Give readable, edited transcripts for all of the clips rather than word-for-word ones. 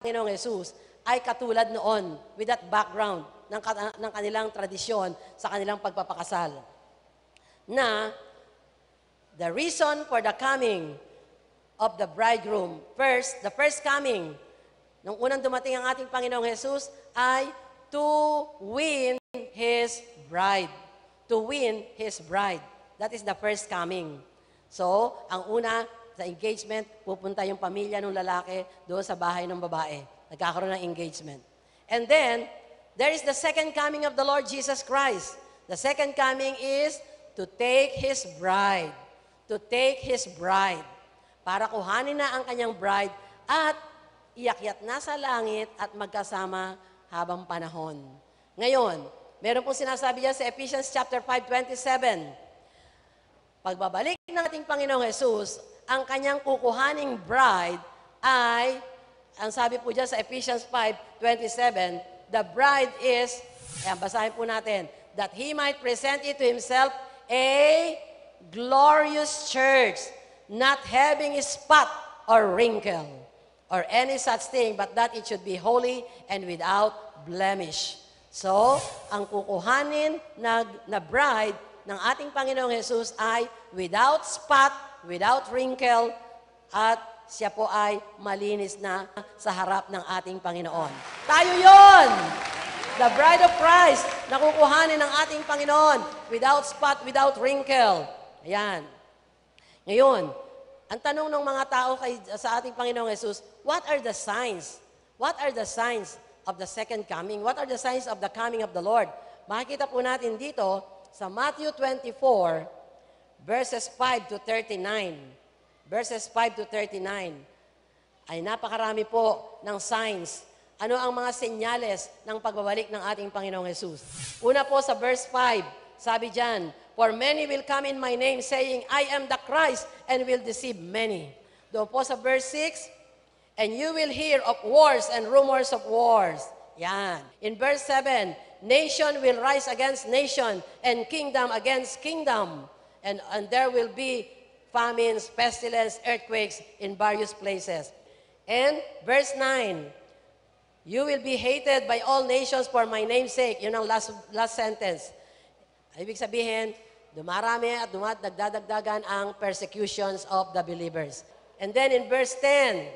Panginoong Jesus ay katulad noon with that background ng kanilang tradisyon sa kanilang pagpapakasal. Na the reason for the coming of the bridegroom, the first coming, nung unang dumating ang ating Panginoong Jesus, ay to win His bride. To win His bride. That is the first coming. So, ang una, sa engagement, pupunta yung pamilya ng lalaki doon sa bahay ng babae. Nagkakaroon ng engagement. And then, there is the second coming of the Lord Jesus Christ. The second coming is to take His bride. To take His bride. Para kuhanin na ang kanyang bride at iakyat na sa langit at magkasama habang panahon. Ngayon, meron pong sinasabi diyan sa Ephesians chapter 5:27. Pagbabalik ng ating Panginoong Jesus, ang kanyang kukuhaning bride ay, ang sabi po diyan sa Ephesians 5:27, the bride is, basahin po natin, that He might present it to Himself a glorious church, not having a spot or wrinkle or any such thing, but that it should be holy and without blemish. So, ang kukuhanin na bride ng ating Panginoong Jesus ay without spot, without wrinkle, at siya po ay malinis na sa harap ng ating Panginoon. Tayo yon! The bride of Christ na kukuhanin ng ating Panginoon without spot, without wrinkle. Ayan. Ngayon, ang tanong ng mga tao sa ating Panginoong Jesus, what are the signs? What are the signs of the second coming? What are the signs of the coming of the Lord? Makikita po natin dito sa Matthew 24, verses 5 to 39. Verses 5 to 39. Ay napakarami po ng signs. Ano ang mga senyales ng pagbabalik ng ating Panginoong Jesus? Una po sa verse 5, sabi diyan, for many will come in my name saying, I am the Christ, and will deceive many. Doon po sa verse 6, and you will hear of wars and rumors of wars. Yan. In verse 7, nation will rise against nation, and kingdom against kingdom. And there will be famines, pestilence, earthquakes in various places. And verse 9, you will be hated by all nations for my name's sake. Yun ang last sentence. Ibig sabihin, dumarami at nagdadagdagan ang persecutions of the believers. And then in verse 10,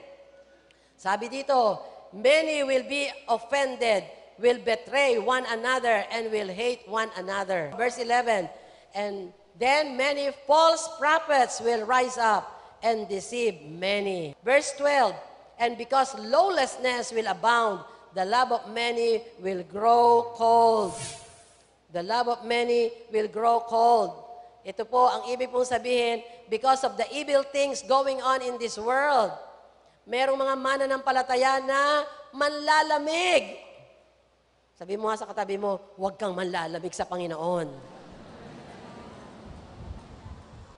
sabi dito, many will be offended, will betray one another, and will hate one another. Verse 11, and then many false prophets will rise up and deceive many. Verse 12, and because lawlessness will abound, the love of many will grow cold. The love of many will grow cold. Ito po, ang ibig pong sabihin, because of the evil things going on in this world, merong mga mananampalataya na manlalamig. Sabi mo nga sa katabi mo, huwag kang manlalamig sa Panginoon.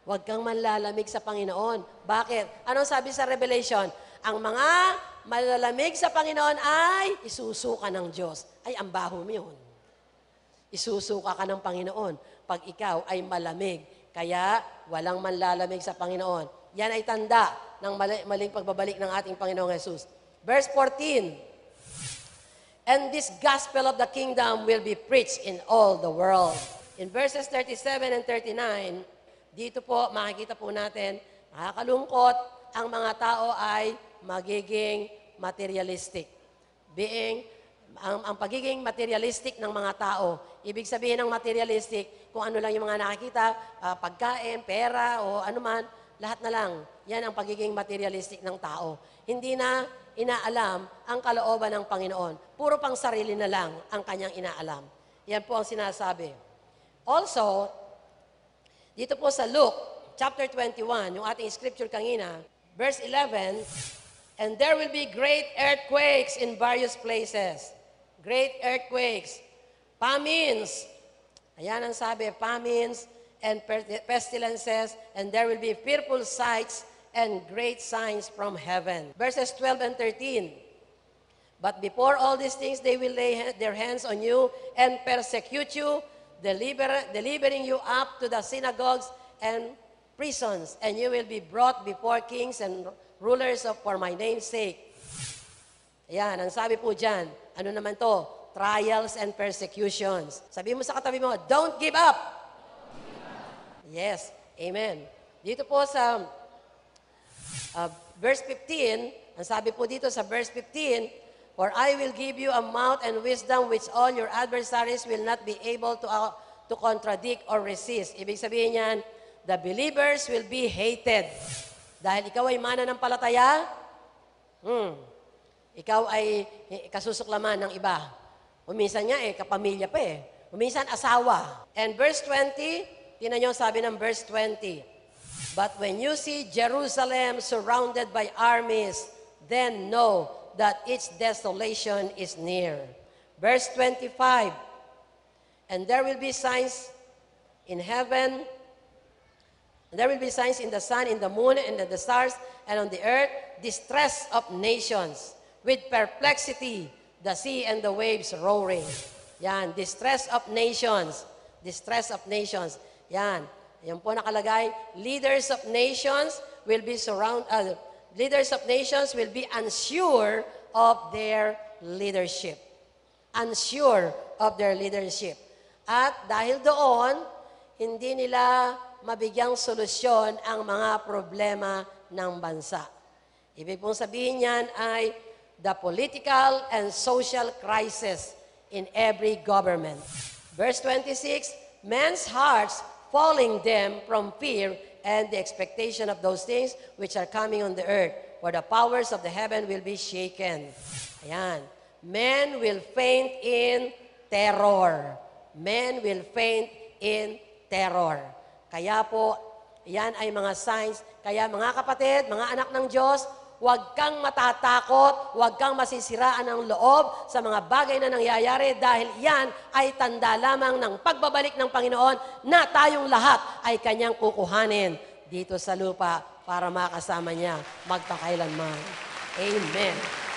Huwag kang manlalamig sa Panginoon. Bakit? Anong sabi sa Revelation? Ang mga malalamig sa Panginoon ay isusuka ng Diyos. Ay, ang baho mo yun. Isusuka ka ng Panginoon pag ikaw ay malamig. Kaya walang manlalamig sa Panginoon. Yan ay tanda ng maling pagbabalik ng ating Panginoong Jesus. Verse 14, and this gospel of the kingdom will be preached in all the world. In verses 37 and 39, dito po makikita po natin, nakakalungkot, ang mga tao ay magiging materialistic. Ang pagiging materialistic ng mga tao, ibig sabihin ng materialistic, kung ano lang yung mga nakikita, pagkain, pera, o anuman, lahat na lang. Yan ang pagiging materialistic ng tao. Hindi na inaalam ang kalooban ng Panginoon. Puro pang sarili na lang ang kanyang inaalam. Yan po ang sinasabi. Also, dito po sa Luke, chapter 21, yung ating scripture kanina, verse 11, and there will be great earthquakes in various places. Great earthquakes. Famines. Ayan ang sabi, famines and pestilences, and there will be fearful sights and great signs from heaven. Verses 12 and 13. But before all these things, they will lay their hands on you and persecute you, delivering you up to the synagogues and prisons, and you will be brought before kings and rulers for my name's sake. Ayan, ang sabi po dyan, ano naman to? Trials and persecutions. Sabi mo sa katabi mo, don't give up. Yes, amen. Dito po sa verse 15, ang sabi po dito sa verse 15, for I will give you a mouth and wisdom which all your adversaries will not be able to contradict or resist. Ibig sabihin niyan, the believers will be hated. Dahil ikaw ay mananampalataya, ikaw ay kasusuklaman ng iba. Uminsan nga kapamilya pa Uminsan asawa. And verse 20, tinan niyo sabi ng verse 20, but when you see Jerusalem surrounded by armies, then know that its desolation is near. Verse 25, and there will be signs in heaven, and there will be signs in the sun, in the moon, and in the stars, and on the earth, distress of nations, with perplexity, the sea and the waves roaring. Yan, distress of nations. Distress of nations. Yan. Yan po nakalagay, leaders of nations will be unsure of their leadership. Unsure of their leadership. At dahil doon, hindi nila mabigyang solusyon ang mga problema ng bansa. Ibig pong sabihin niyan ay the political and social crisis in every government. Verse 26, men's hearts falling them from fear and the expectation of those things which are coming on the earth, for the powers of the heaven will be shaken. Ayan. Men will faint in terror. Men will faint in terror. Kaya po, yan ay mga signs. Kaya mga kapatid, mga anak ng Diyos, huwag kang matatakot, huwag kang masisiraan ng loob sa mga bagay na nangyayari dahil yan ay tanda lamang ng pagbabalik ng Panginoon na tayong lahat ay Kanyang kukuhanin dito sa lupa para makasama niya magpakailanman. Amen.